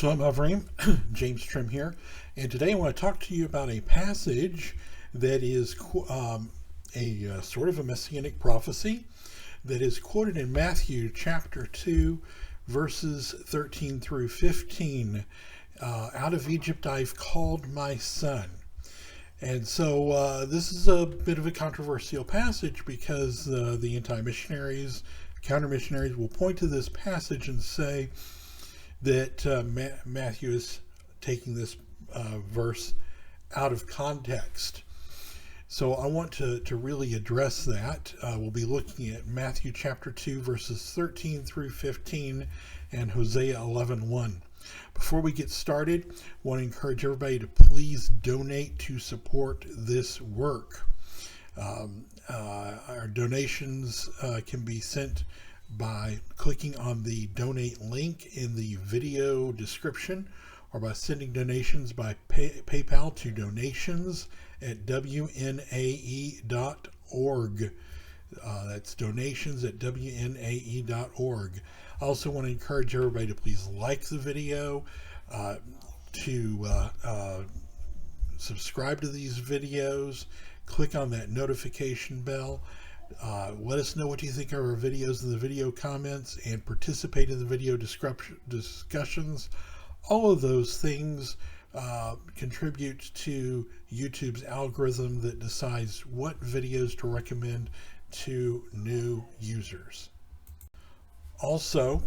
Shalom Avram, James Trim here, and today I want to talk to you about a passage that is a sort of a messianic prophecy that is quoted in Matthew chapter 2, verses 13 through 15. Out of Egypt I've called my son. And so this is a bit of a controversial passage because the anti-missionaries, counter-missionaries will point to this passage and say that Matthew is taking this verse out of context. So I want to really address that. We'll be looking at Matthew chapter 2, verses 13 through 15 and Hosea 11:1. Before we get started, I want to encourage everybody to please donate to support this work. Our donations can be sent by clicking on the donate link in the video description, or by sending donations by PayPal to donations@wnae.org. That's donations@wnae.org. I also want to encourage everybody to please like the video, to subscribe to these videos, click on that notification bell. Let us know what you think of our videos in the video comments, and participate in the video discussions. All of those things contribute to YouTube's algorithm that decides what videos to recommend to new users. Also,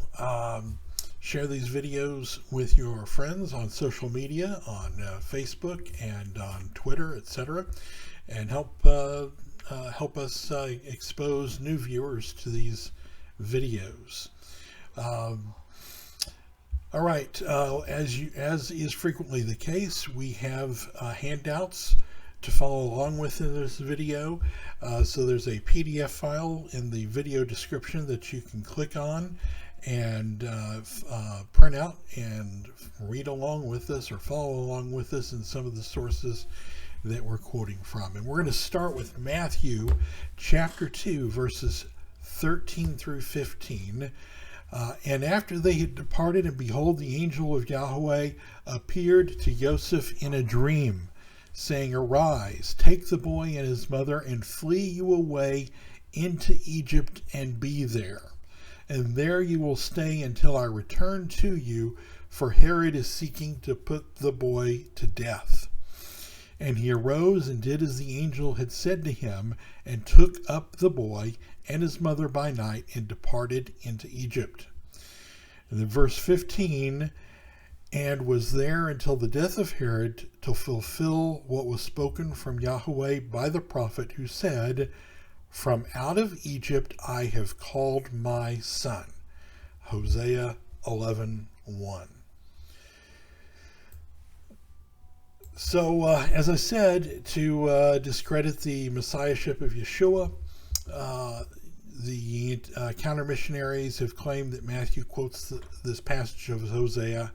share these videos with your friends on social media, on Facebook and on Twitter, etc., and help us expose new viewers to these videos. All right, as is frequently the case, we have handouts to follow along with in this video. So there's a PDF file in the video description that you can click on and print out and read along with us, or follow along with us in some of the sources that we're quoting from. And we're going to start with Matthew chapter 2, verses 13 through 15. And after they had departed, and behold, the angel of Yahweh appeared to Joseph in a dream, saying, Arise, take the boy and his mother, and flee you away into Egypt, and be there. And there you will stay until I return to you, for Herod is seeking to put the boy to death. And he arose and did as the angel had said to him, and took up the boy and his mother by night, and departed into Egypt. And then verse 15, and was there until the death of Herod, to fulfill what was spoken from Yahweh by the prophet, who said, From out of Egypt I have called my son. Hosea 11:1. So, as I said, to discredit the messiahship of Yeshua, the counter-missionaries have claimed that Matthew quotes this passage of Hosea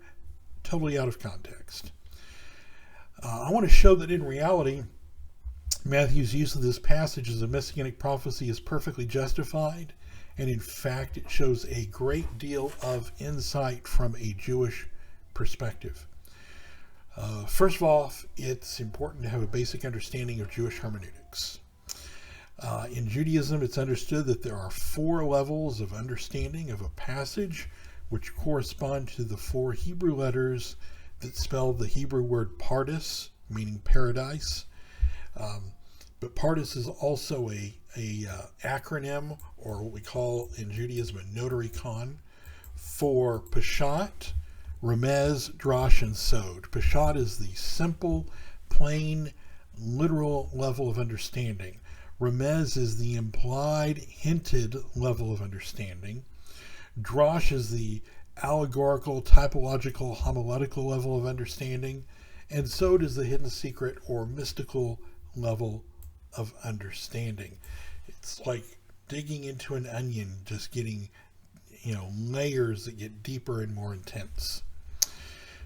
totally out of context. I want to show that in reality, Matthew's use of this passage as a messianic prophecy is perfectly justified, and in fact it shows a great deal of insight from a Jewish perspective. First of all, it's important to have a basic understanding of Jewish hermeneutics. In Judaism, it's understood that there are 4 levels of understanding of a passage, which correspond to the 4 Hebrew letters that spell the Hebrew word pardes, meaning paradise. But pardes is also a acronym, or what we call in Judaism a notaricon, for Peshat, Remez, Drash, and Sod. Peshat is the simple, plain, literal level of understanding. Remez is the implied, hinted level of understanding. Drash is the allegorical, typological, homiletical level of understanding. And Sod is the hidden secret or mystical level of understanding. It's like digging into an onion, just getting, layers that get deeper and more intense.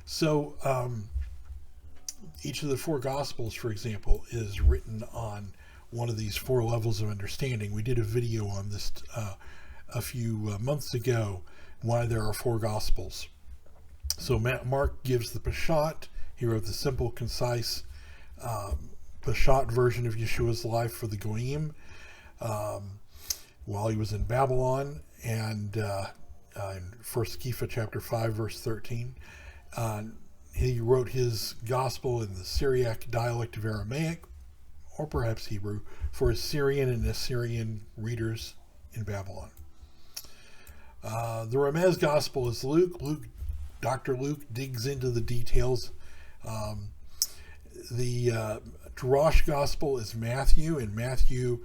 So each of the 4 Gospels, for example, is written on one of these 4 levels of understanding. We did a video on this a few months ago, why there are 4 Gospels. So Mark gives the Peshat. He wrote the simple, concise Peshat version of Yeshua's life for the Goyim while he was in Babylon, and in 1 Kepha chapter 5, verse 13. He wrote his gospel in the Syriac dialect of Aramaic, or perhaps Hebrew, for Assyrian and Assyrian readers in Babylon. The Ramez gospel is Luke. Dr. Luke digs into the details. The Drash gospel is Matthew, and Matthew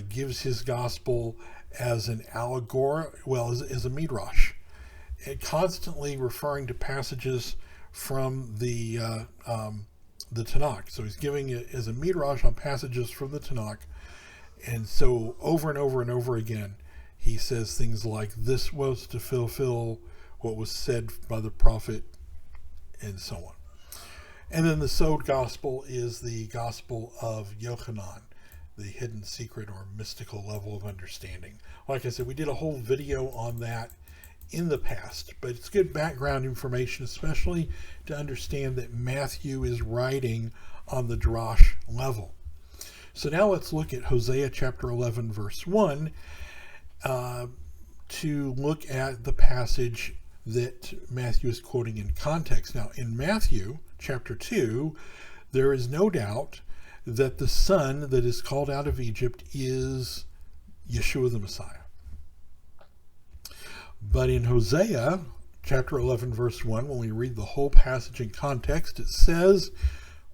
gives his gospel as an allegory, as a midrash, and constantly referring to passages from the Tanakh. So he's giving it as a midrash on passages from the Tanakh, and so over and over and over again, he says things like, "This was to fulfill what was said by the prophet," and so on. And then the Sod gospel is the gospel of Yochanan, the hidden secret or mystical level of understanding. Like I said, we did a whole video on that in the past, but it's good background information, especially to understand that Matthew is writing on the Drash level. So now let's look at Hosea chapter 11, verse 1, to look at the passage that Matthew is quoting in context. Now, in Matthew chapter 2, there is no doubt that the son that is called out of Egypt is Yeshua the Messiah. But in Hosea chapter 11, verse 1, when we read the whole passage in context, it says,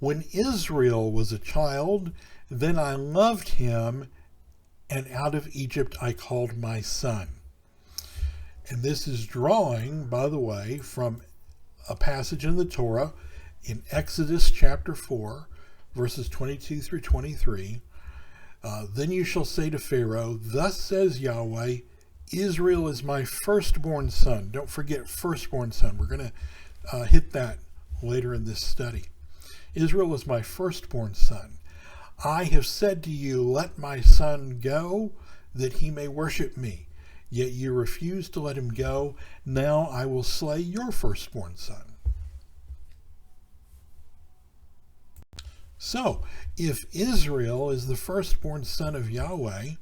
"When Israel was a child, then I loved him, and out of Egypt I called my son." And this is drawing, by the way, from a passage in the Torah in Exodus chapter 4, verses 22 through 23. "Then you shall say to Pharaoh, 'Thus says Yahweh, Israel is my firstborn son.'" Don't forget firstborn son. We're going to hit that later in this study. "Israel is my firstborn son. I have said to you, let my son go, that he may worship me. Yet you refuse to let him go. Now I will slay your firstborn son." So, if Israel is the firstborn son of Yahweh,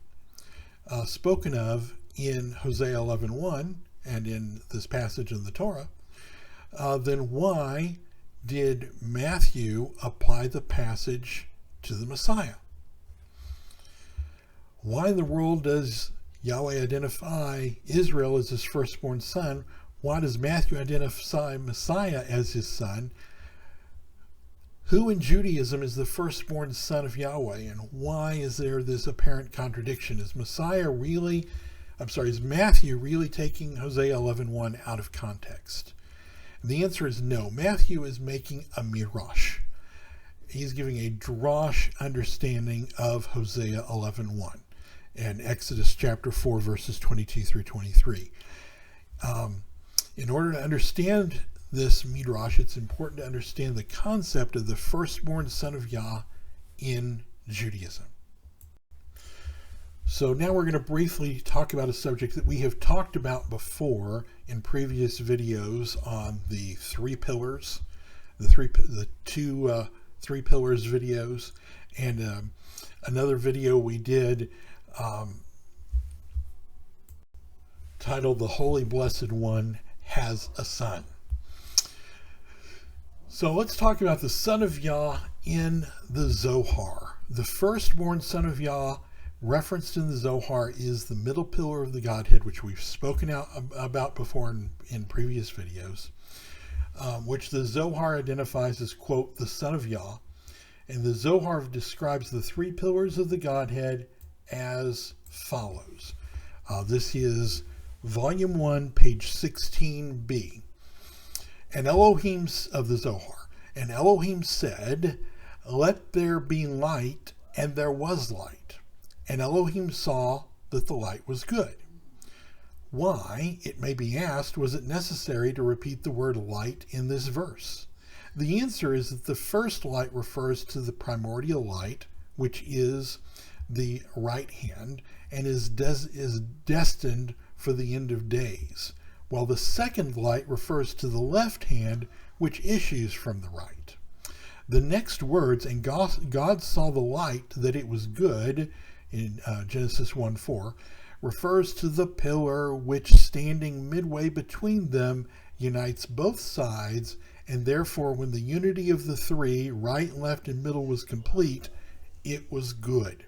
spoken of in Hosea 11:1 and in this passage in the Torah, then why did Matthew apply the passage to the Messiah? Why in the world does Yahweh identify Israel as his firstborn son? Why does Matthew identify Messiah as his son? Who in Judaism is the firstborn son of Yahweh, and why is there this apparent contradiction? Is Matthew really taking Hosea 11:1 out of context? And the answer is no. Matthew is making a midrash. He's giving a drash understanding of Hosea 11:1 and Exodus chapter 4, verses 22 through 23. In order to understand this midrash, it's important to understand the concept of the firstborn son of Yah in Judaism. So now we're going to briefly talk about a subject that we have talked about before in previous videos on the three pillars, the two three pillars videos, and another video we did titled "The Holy Blessed One Has a Son." So let's talk about the Son of Yah in the Zohar. The firstborn Son of Yah referenced in the Zohar is the middle pillar of the Godhead, which we've spoken about before in previous videos, which the Zohar identifies as, quote, the Son of Yah. And the Zohar describes the three pillars of the Godhead as follows. This is Volume 1, page 16b. And Elohim of the Zohar. And Elohim said, "Let there be light," and there was light. And Elohim saw that the light was good. Why, it may be asked, was it necessary to repeat the word light in this verse? The answer is that the first light refers to the primordial light, which is the right hand, and is destined for the end of days, while the second light refers to the left hand, which issues from the right. The next words, and God saw the light that it was good, in Genesis 1:4, refers to the pillar which, standing midway between them, unites both sides, and therefore when the unity of the three, right, left, and middle, was complete, it was good,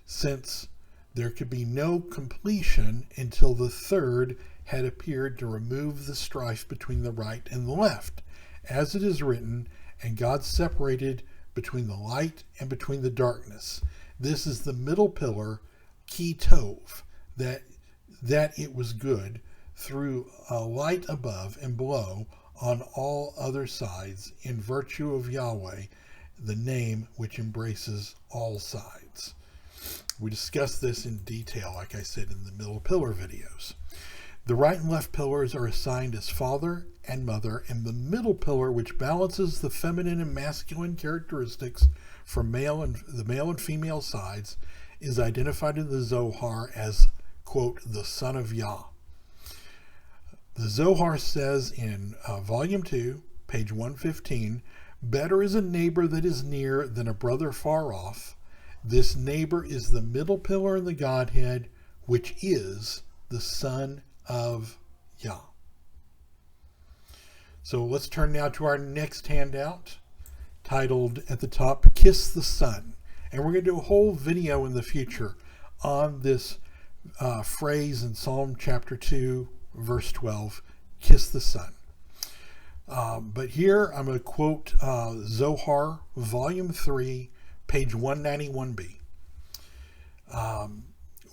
since there could be no completion until the third had appeared to remove the strife between the right and the left, as it is written, and God separated between the light and between the darkness. This is the middle pillar, ki tov, that it was good, through a light above and below on all other sides, in virtue of Yahweh, the name which embraces all sides. We discussed this in detail, like I said, in the middle pillar videos. The right and left pillars are assigned as father and mother, and the middle pillar, which balances the feminine and masculine characteristics from the male and female sides, is identified in the Zohar as, quote, the son of Yah. The Zohar says in volume 2, page 115, better is a neighbor that is near than a brother far off. This neighbor is the middle pillar in the Godhead, which is the son of Yah. So let's turn now to our next handout, titled at the top, Kiss the Sun. And we're going to do a whole video in the future on this phrase in Psalm chapter 2, verse 12, kiss the sun. But here I'm going to quote Zohar, volume 3, page 191b.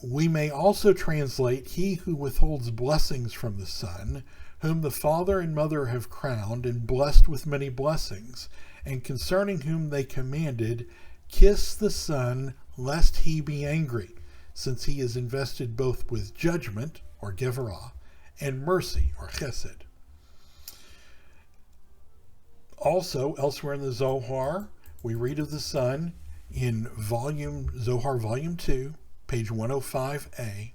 We may also translate, he who withholds blessings from the sun, whom the father and mother have crowned and blessed with many blessings, and concerning whom they commanded, kiss the sun, lest he be angry, since he is invested both with judgment, or gevarah, and mercy, or chesed. Also, elsewhere in the Zohar, we read of the sun in Zohar volume 2, page 105a.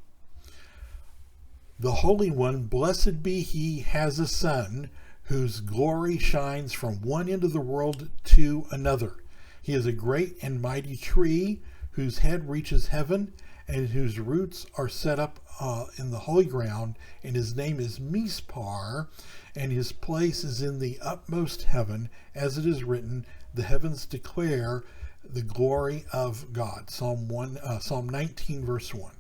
The Holy One, blessed be he, has a son, whose glory shines from one end of the world to another. He is a great and mighty tree, whose head reaches heaven, and whose roots are set up in the holy ground, and his name is Mispar, and his place is in the utmost heaven, as it is written, the heavens declare the glory of God. Psalm 19, verse 1.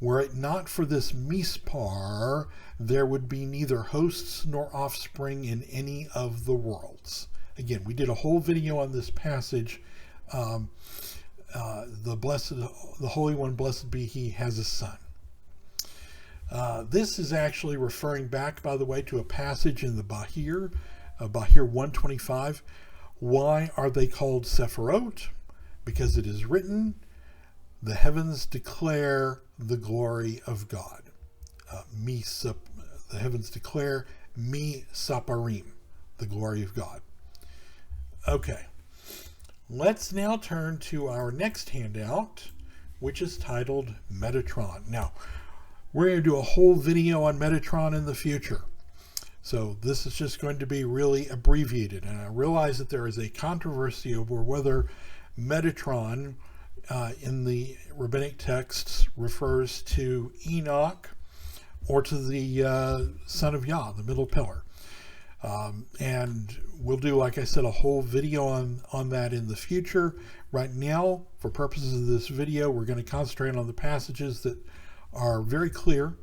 Were it not for this Mispar, there would be neither hosts nor offspring in any of the worlds. Again, we did a whole video on this passage. The Holy One, blessed be he, has a son. This is actually referring back, by the way, to a passage in the Bahir 125. Why are they called Sephirot? Because it is written, the heavens declare the glory of God. The heavens declare mi saparim, the glory of God. Okay, let's now turn to our next handout, which is titled Metatron. Now, we're going to do a whole video on Metatron in the future. So this is just going to be really abbreviated. And I realize that there is a controversy over whether Metatron in the rabbinic texts refers to Enoch or to the son of Yah, the middle pillar. And we'll do, like I said, a whole video on that in the future. Right now, for purposes of this video, we're going to concentrate on the passages that are very clear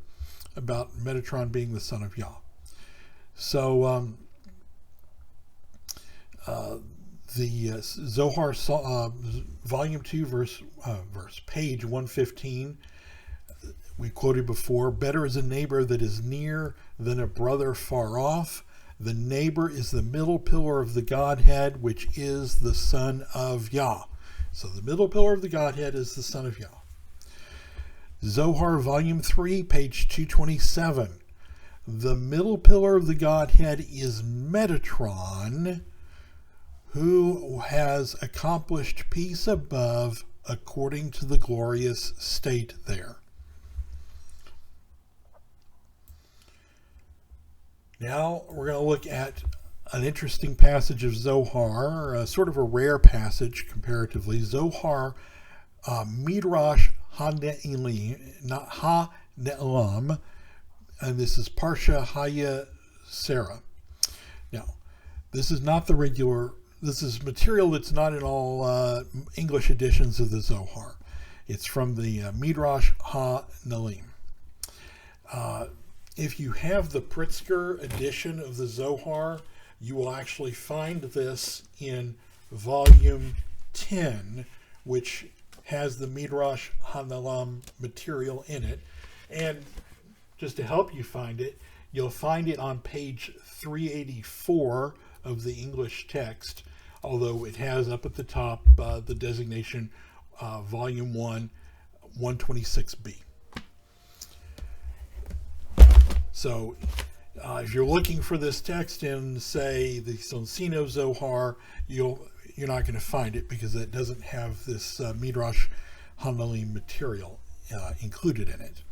about Metatron being the son of Yah. So the Zohar volume 2 page 115, we quoted before, better is a neighbor that is near than a brother far off. The neighbor is the middle pillar of the Godhead, which is the son of Yah. So the middle pillar of the Godhead is the son of Yah. Zohar volume 3, page 227. The middle pillar of the Godhead is Metatron, who has accomplished peace above according to the glorious state there. Now we're going to look at an interesting passage of Zohar, sort of a rare passage comparatively. Zohar Midrash Ha-Ne'elam, and this is Parsha Haya Sarah. Now, this is not the regular, this is material that's not in all English editions of the Zohar. It's from the Midrash Ha-Ne'elam. If you have the Pritzker edition of the Zohar, you will actually find this in volume 10, which has the Midrash Ha-Ne'elam material in it. And just to help you find it, you'll find it on page 384 of the English text, although it has up at the top the designation volume 1, 126b. So if you're looking for this text in, say, the Sonsino Zohar, you're not going to find it because it doesn't have this Midrash Ha-Ne'elam material included in it.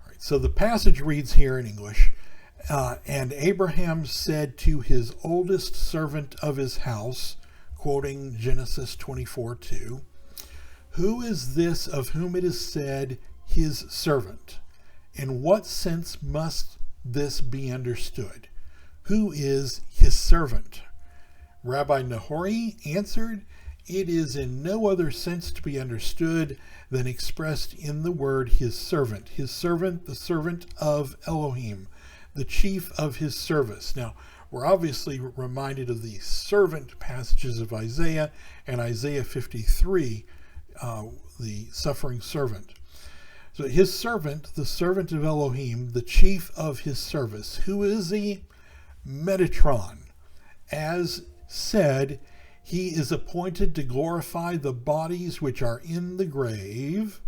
All right, so the passage reads here in English, and Abraham said to his oldest servant of his house, quoting Genesis 24:2, "Who is this of whom it is said, his servant? In what sense must this be understood? Who is his servant?" Rabbi Nahori answered, "It is in no other sense to be understood than expressed in the word his servant, the servant of Elohim, the chief of his service." Now, we're obviously reminded of the servant passages of Isaiah and Isaiah 53, the suffering servant. So his servant, the servant of Elohim, the chief of his service. Who is he? Metatron. As said, he is appointed to glorify the bodies which are in the grave.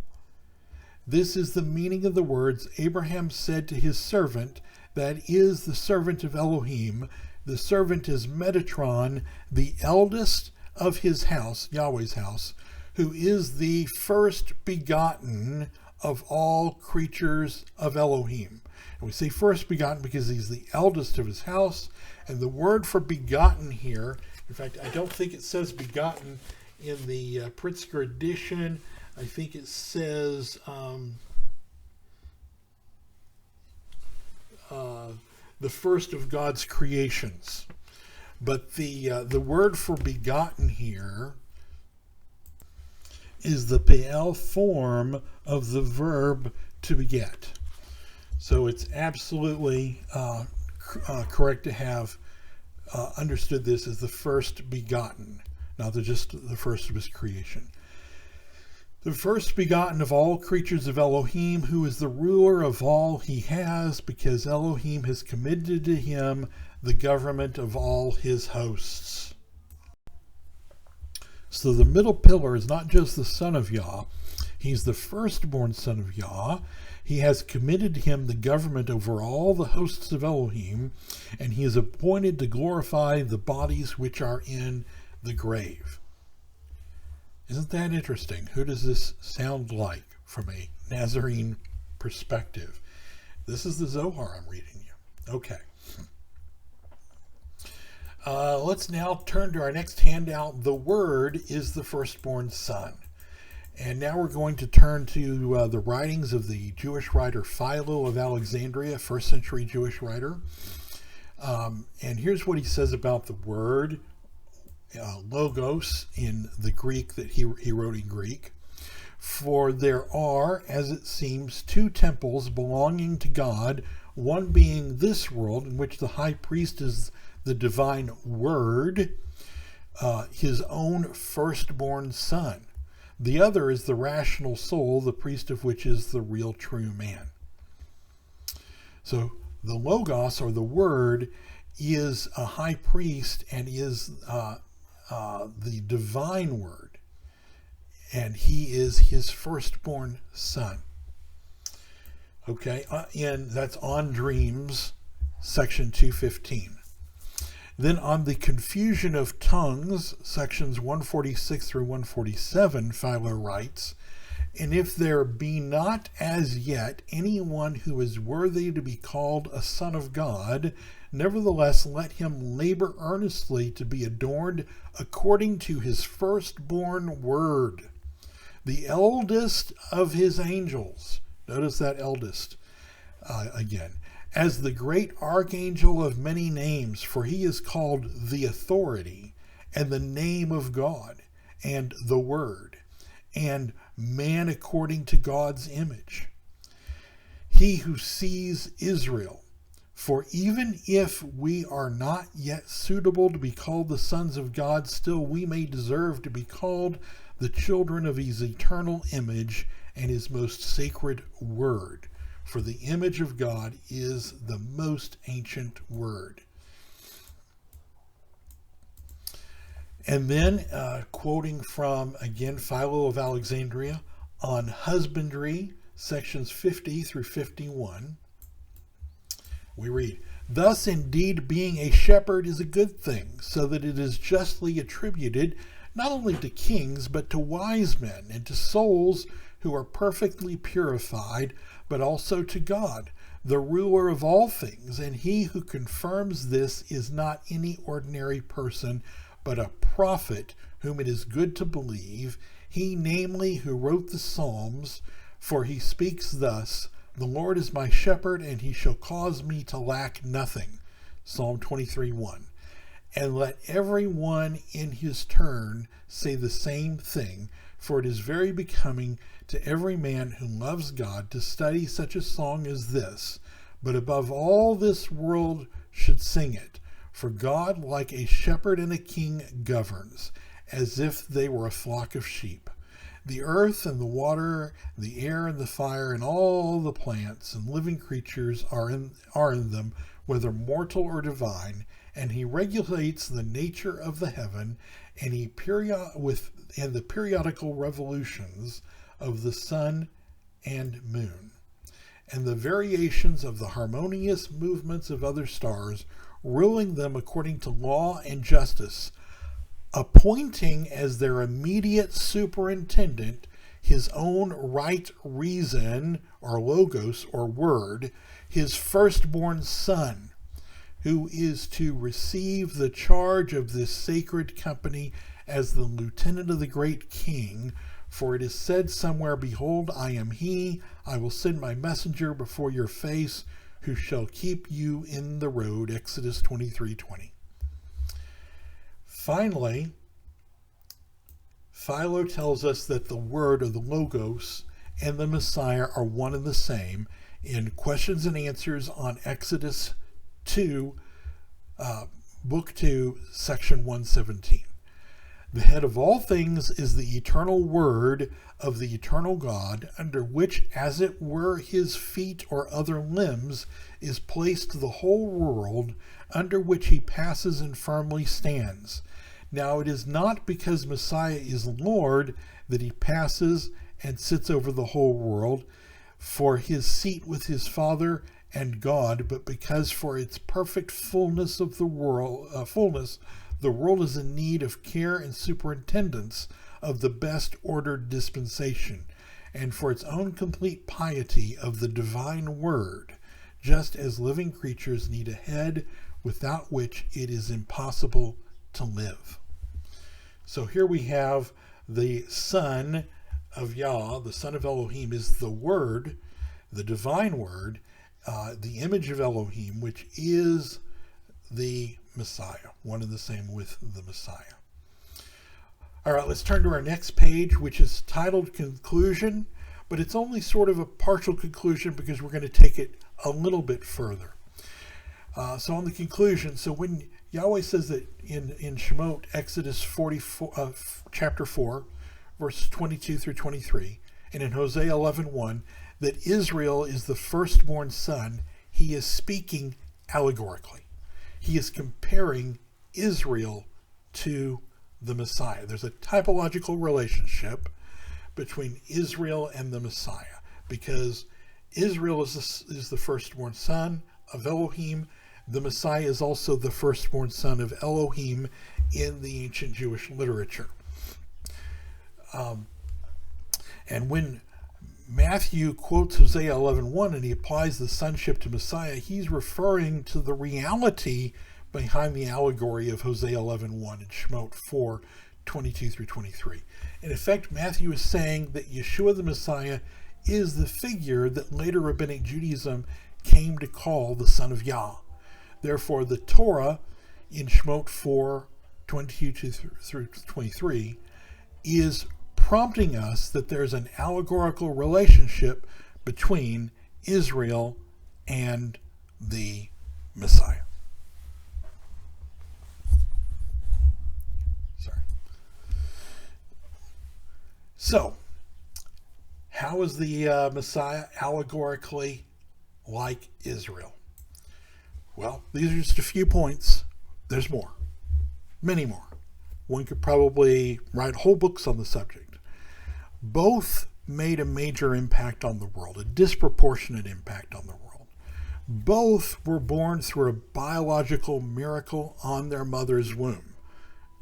This is the meaning of the words Abraham said to his servant, that is the servant of Elohim. The servant is Metatron, the eldest of his house, Yahweh's house, who is the first begotten of all creatures of Elohim. And we say first begotten because he's the eldest of his house. And the word for begotten here, in fact, I don't think it says begotten in the Pritzker edition. I think it says the first of God's creations. But the word for begotten here is the Pe'el form of the verb to beget. So it's absolutely correct to have understood this as the first begotten, not just the first of his creation. The first begotten of all creatures of Elohim, who is the ruler of all he has, because Elohim has committed to him the government of all his hosts. So the middle pillar is not just the son of Yah. He's the firstborn son of Yah. He has committed to him the government over all the hosts of Elohim, and he is appointed to glorify the bodies which are in the grave. Isn't that interesting? Who does this sound like from a Nazarene perspective? This is the Zohar I'm reading you. Okay. Let's now turn to our next handout. The Word is the firstborn son. And now we're going to turn to the writings of the Jewish writer Philo of Alexandria, first century Jewish writer. And here's what he says about the word, logos, in the Greek that he wrote in Greek. "For there are, as it seems, two temples belonging to God, one being this world, in which the high priest is the divine Word, his own firstborn son. The other is the rational soul, the priest of which is the real true man." So the Logos, or the Word, is a high priest and is the divine Word. And he is his firstborn son. Okay, and that's on Dreams, section 215. Then on the confusion of tongues, sections 146 through 147, Philo writes, And if there be not as yet anyone who is worthy to be called a son of God, nevertheless let him labor earnestly to be adorned according to his firstborn word, the eldest of his angels. Notice that eldest again. As the great archangel of many names, for he is called the authority, and the name of God, and the word, and man according to God's image. He who sees Israel, for even if we are not yet suitable to be called the sons of God, still we may deserve to be called the children of his eternal image and his most sacred word. For the image of God is the most ancient word. And then, quoting from, again, Philo of Alexandria on husbandry, sections 50 through 51, we read, "Thus indeed being a shepherd is a good thing, so that it is justly attributed not only to kings, but to wise men, and to souls who are perfectly purified, but also to God, the ruler of all things. And he who confirms this is not any ordinary person, but a prophet whom it is good to believe, he namely who wrote the Psalms, for he speaks thus, the Lord is my shepherd, and he shall cause me to lack nothing." Psalm 23:1. And let every one in his turn say the same thing, for it is very becoming to every man who loves God to study such a song as this. But above all, this world should sing it. For God, like a shepherd and a king, governs, as if they were a flock of sheep. The earth and the water, the air and the fire, and all the plants and living creatures are in them, whether mortal or divine. And he regulates the nature of the heaven, and the periodical revolutions of the sun and moon, and the variations of the harmonious movements of other stars, ruling them according to law and justice, appointing as their immediate superintendent his own right reason, or logos, or word, his firstborn son, who is to receive the charge of this sacred company as the lieutenant of the great king. For it is said somewhere, "Behold, I am he, I will send my messenger before your face, who shall keep you in the road." Exodus 23:20. Finally, Philo tells us that the word, or the logos, and the Messiah are one and the same in Questions and Answers on Exodus 2, Book 2, Section 117. The head of all things is the eternal word of the eternal God, under which, as it were his feet or other limbs, is placed the whole world, under which he passes and firmly stands. Now it is not because Messiah is Lord that he passes and sits over the whole world, for his seat with his Father and God, but because for its perfect fullness of the world, the world is in need of care and superintendence of the best ordered dispensation, and for its own complete piety of the divine word, just as living creatures need a head without which it is impossible to live. So here we have the Son of Yah, the Son of Elohim, is the Word, the divine Word, the image of Elohim, which is the Messiah, one and the same with the Messiah. All right, let's turn to our next page, which is titled Conclusion, but it's only sort of a partial conclusion because we're going to take it a little bit further. So on the conclusion, so when Yahweh says that in Shemot, Exodus 44, chapter 4, verses 22 through 23, and in Hosea 11:1, that Israel is the firstborn son, he is speaking allegorically. He is comparing Israel to the Messiah. There's a typological relationship between Israel and the Messiah, because Israel is the firstborn son of Elohim. The Messiah is also the firstborn son of Elohim in the ancient Jewish literature. And when Matthew quotes Hosea 11:1 and he applies the sonship to Messiah, he's referring to the reality behind the allegory of Hosea 11:1 and Shemot 4:22 through 23. In effect, Matthew is saying that Yeshua the Messiah is the figure that later Rabbinic Judaism came to call the Son of Yah. Therefore, the Torah in Shemot 4:22 through 23 is prompting us that there's an allegorical relationship between Israel and the Messiah. Sorry. So, how is the Messiah allegorically like Israel? Well, these are just a few points. There's more, many more. One could probably write whole books on the subject. Both made a major impact on the world, a disproportionate impact on the world. Both were born through a biological miracle on their mother's womb.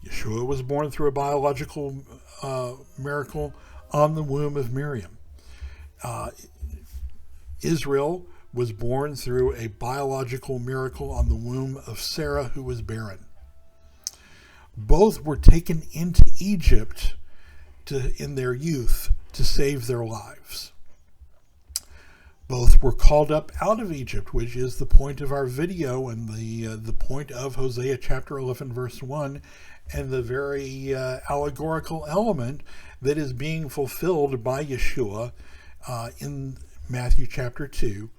Yeshua was born through a biological miracle on the womb of Miriam. Israel was born through a biological miracle on the womb of Sarah, who was barren. Both were taken into Egypt in their youth to save their lives. Both were called up out of Egypt, which is the point of our video and the point of Hosea chapter 11 verse 1, and the very allegorical element that is being fulfilled by Yeshua in Matthew chapter 2.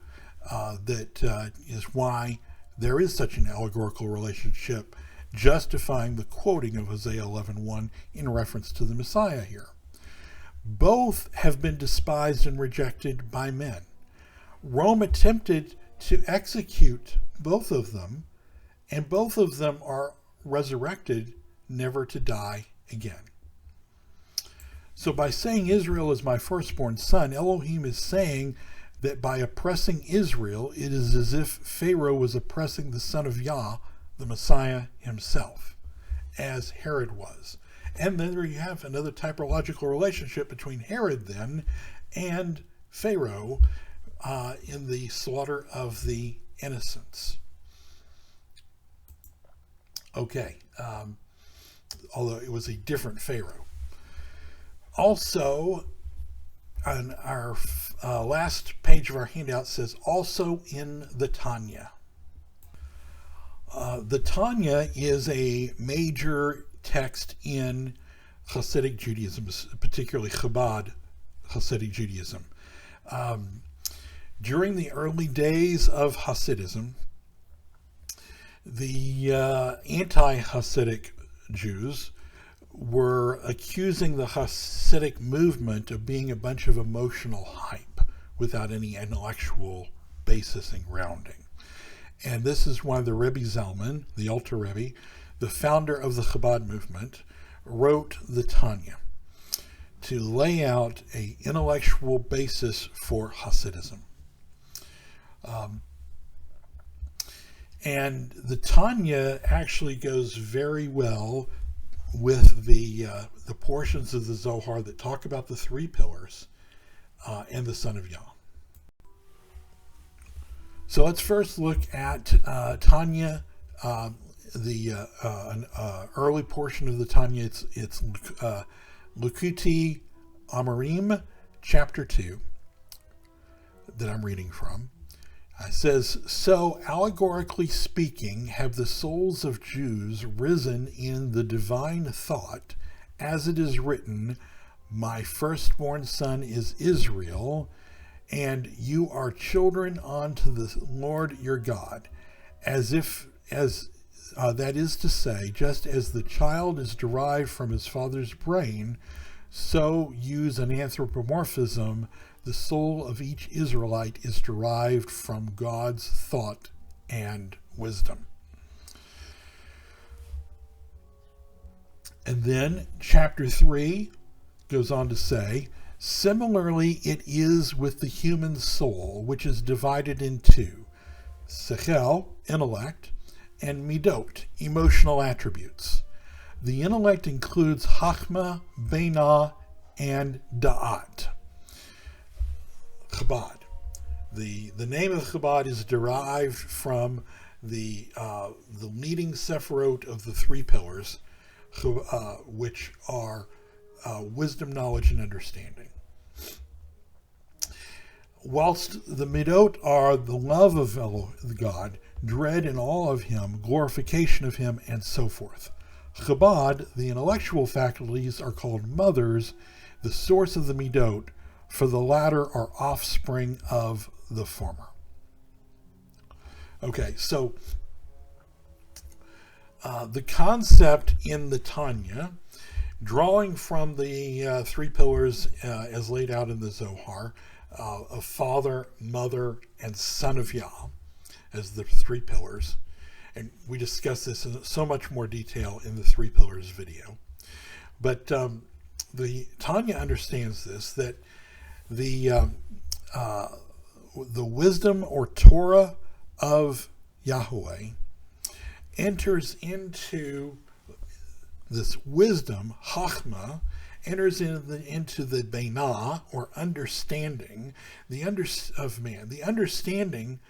That is why there is such an allegorical relationship, justifying the quoting of Hosea 11:1 in reference to the Messiah here. Both have been despised and rejected by men. Rome attempted to execute both of them, and both of them are resurrected, never to die again. So by saying Israel is my firstborn son, Elohim is saying that by oppressing Israel, it is as if Pharaoh was oppressing the Son of Yah, the Messiah himself, as Herod was. And then there you have another typological relationship between Herod then and Pharaoh in the slaughter of the innocents. Okay, although it was a different Pharaoh. Also, on our last page of our handout says, also in the Tanya. The Tanya is a major text in Hasidic Judaism, particularly Chabad Hasidic Judaism. During the early days of Hasidism, the anti-Hasidic Jews were accusing the Hasidic movement of being a bunch of emotional hype without any intellectual basis and grounding. And this is why the Rebbe Zalman, the Alter Rebbe, the founder of the Chabad movement, wrote the Tanya to lay out an intellectual basis for Hasidism. And the Tanya actually goes very well with the portions of the Zohar that talk about the three pillars and the Son of Yah. So let's first look at Tanya, the early portion of the Tanya. It's Lukuti Amarim, chapter 2, that I'm reading from. It says, so allegorically speaking, have the souls of Jews risen in the divine thought, as it is written, my firstborn son is Israel, and you are children unto the Lord your God, that is to say, just as the child is derived from his father's brain, so use an anthropomorphism. The soul of each Israelite is derived from God's thought and wisdom. And then chapter 3 goes on to say, similarly it is with the human soul, which is divided in two, sechel, intellect, and midot, emotional attributes. The intellect includes chachma, bina, and da'at. Chabad. The name of Chabad is derived from the leading sephirot of the three pillars, which are wisdom, knowledge, and understanding. Whilst the midot are the love of God, dread and awe of him, glorification of him, and so forth. Chabad, the intellectual faculties, are called mothers, the source of the midot, for the latter are offspring of the former. Okay, so the concept in the Tanya, drawing from the three pillars as laid out in the Zohar, of Father, Mother, and Son of Yah as the three pillars. And we discuss this in so much more detail in the Three Pillars video. But the Tanya understands this, that the wisdom or Torah of Yahweh enters into this wisdom, Chachma, enters into the Binah, or understanding, of man. The understanding,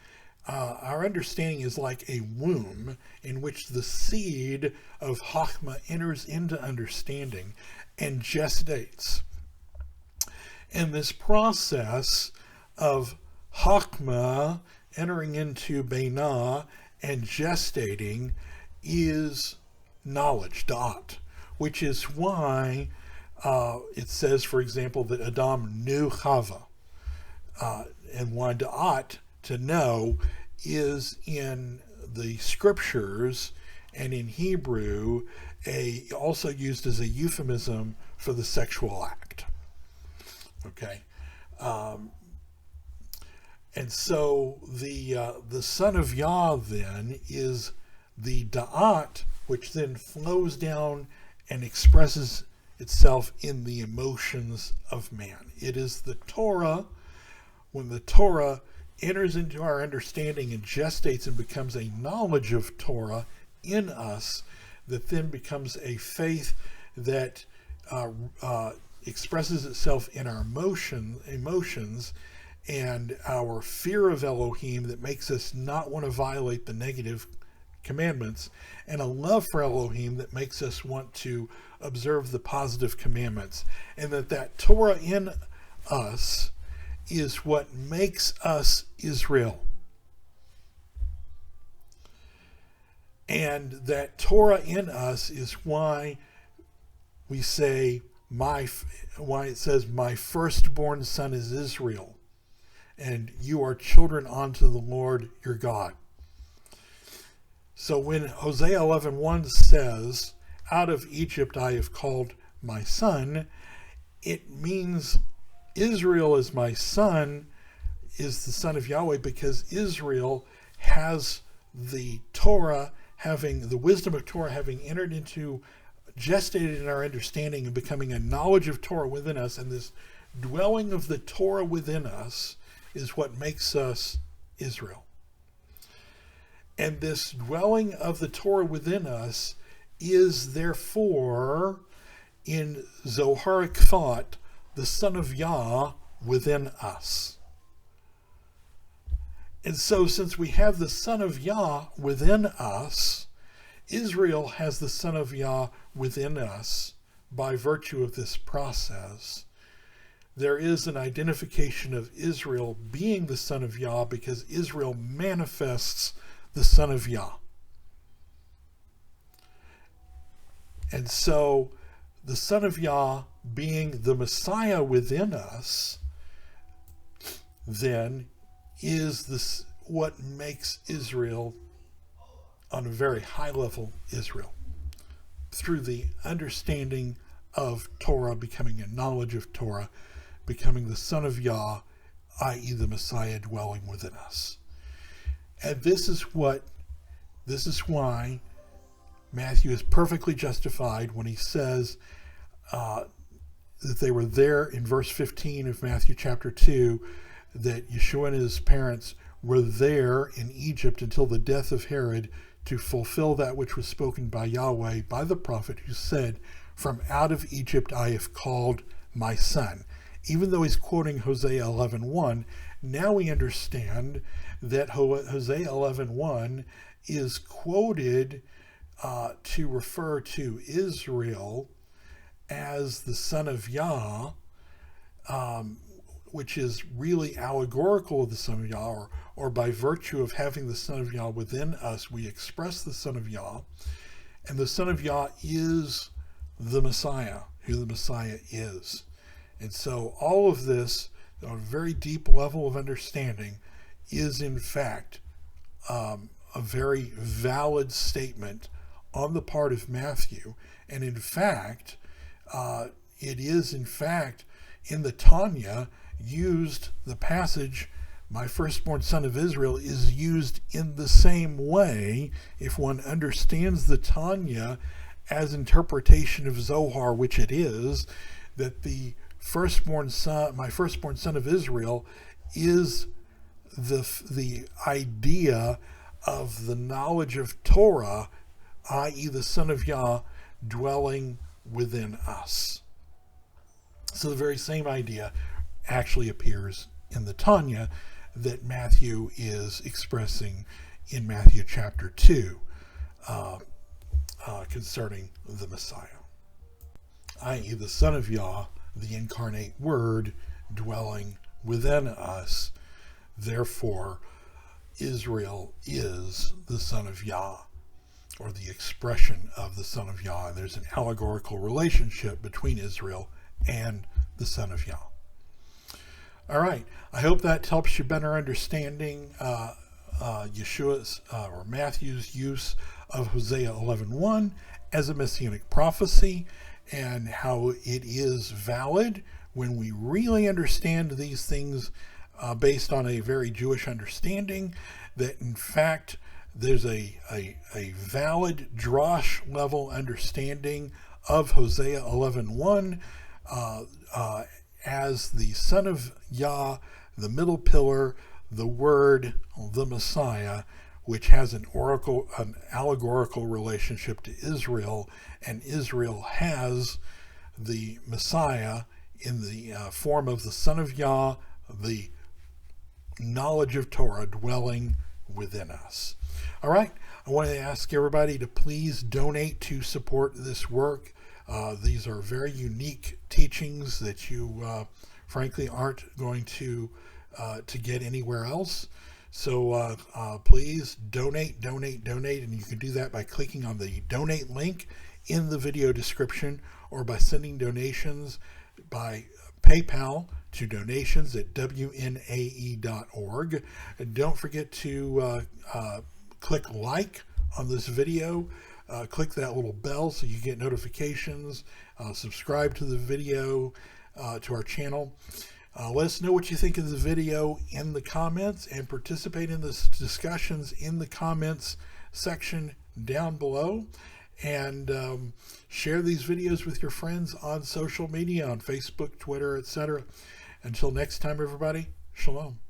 our understanding is like a womb in which the seed of Chachma enters into understanding and gestates. And this process of Chachma entering into Binah and gestating is knowledge, da'at, which is why it says, for example, that Adam knew Chava, and why da'at, to know, is in the scriptures and in Hebrew also used as a euphemism for the sexual act. Okay, and so the Son of Yah then is the da'at, which then flows down and expresses itself in the emotions of man. It is the Torah, when the Torah enters into our understanding and gestates and becomes a knowledge of Torah in us, that then becomes a faith that expresses itself in our emotions and our fear of Elohim, that makes us not want to violate the negative commandments, and a love for Elohim that makes us want to observe the positive commandments, and that Torah in us is what makes us Israel. And that Torah in us is why we say, why it says, my firstborn son is Israel, and you are children unto the Lord your God. So when Hosea 11:1 says, out of Egypt I have called my son, it means Israel is my son, is the son of Yahweh, because Israel has the Torah, having the wisdom of Torah, having entered into, gestated in our understanding and becoming a knowledge of Torah within us, and this dwelling of the Torah within us is what makes us Israel. And this dwelling of the Torah within us is therefore, in Zoharic thought, the Son of Yah within us. And so since we have the Son of Yah within us, Israel has the Son of Yah within us by virtue of this process. There is an identification of Israel being the Son of Yah because Israel manifests the Son of Yah. And so the Son of Yah being the Messiah within us then is this what makes Israel on a very high level Israel, through the understanding of Torah, becoming a knowledge of Torah, becoming the Son of Yah, i.e. the Messiah dwelling within us. And this is why Matthew is perfectly justified when he says that they were there in verse 15 of Matthew chapter 2, that Yeshua and his parents were there in Egypt until the death of Herod, to fulfill that which was spoken by Yahweh, by the prophet, who said, from out of Egypt I have called my son. even though he's quoting Hosea 11:1, now we understand that Hosea 11:1 is quoted to refer to Israel as the son of Yah, which is really allegorical of the son of Yah, or by virtue of having the son of Yah within us, we express the son of Yah, and the son of Yah is the Messiah, who the Messiah is. And so all of this, on a very deep level of understanding, is in fact a very valid statement on the part of Matthew. And in fact, it is in fact in the Tanya used, the passage, my firstborn son of Israel, is used in the same way if one understands the Tanya as interpretation of Zohar, which it is, that the firstborn son, my firstborn son of Israel, is the idea of the knowledge of Torah, i.e. the son of Yah dwelling within us. So the very same idea actually appears in the Tanya that Matthew is expressing in Matthew chapter 2 concerning the Messiah, i.e. the son of Yah, the incarnate word dwelling within us. Therefore, Israel is the son of Yah, or the expression of the son of Yah. And there's an allegorical relationship between Israel and the son of Yah. All right, I hope that helps you better understanding Yeshua's or Matthew's use of Hosea 11:1 as a messianic prophecy, and how it is valid when we really understand these things based on a very Jewish understanding, that in fact there's a valid Drosh level understanding of Hosea 11:1 as the son of Yah, the middle pillar, the word, the Messiah, which has an allegorical relationship to Israel, and Israel has the Messiah in the form of the son of Yah, the knowledge of Torah dwelling within us. All right, I want to ask everybody to please donate to support this work. These are very unique teachings that you frankly aren't going to get anywhere else. So please donate, and you can do that by clicking on the donate link in the video description, or by sending donations by PayPal to donations@wnae.org. And don't forget to click like on this video. Click that little bell so you get notifications. Subscribe to the video, to our channel. Let us know what you think of the video in the comments, and participate in the discussions in the comments section down below. And share these videos with your friends on social media, on Facebook, Twitter, etc. Until next time, everybody, shalom.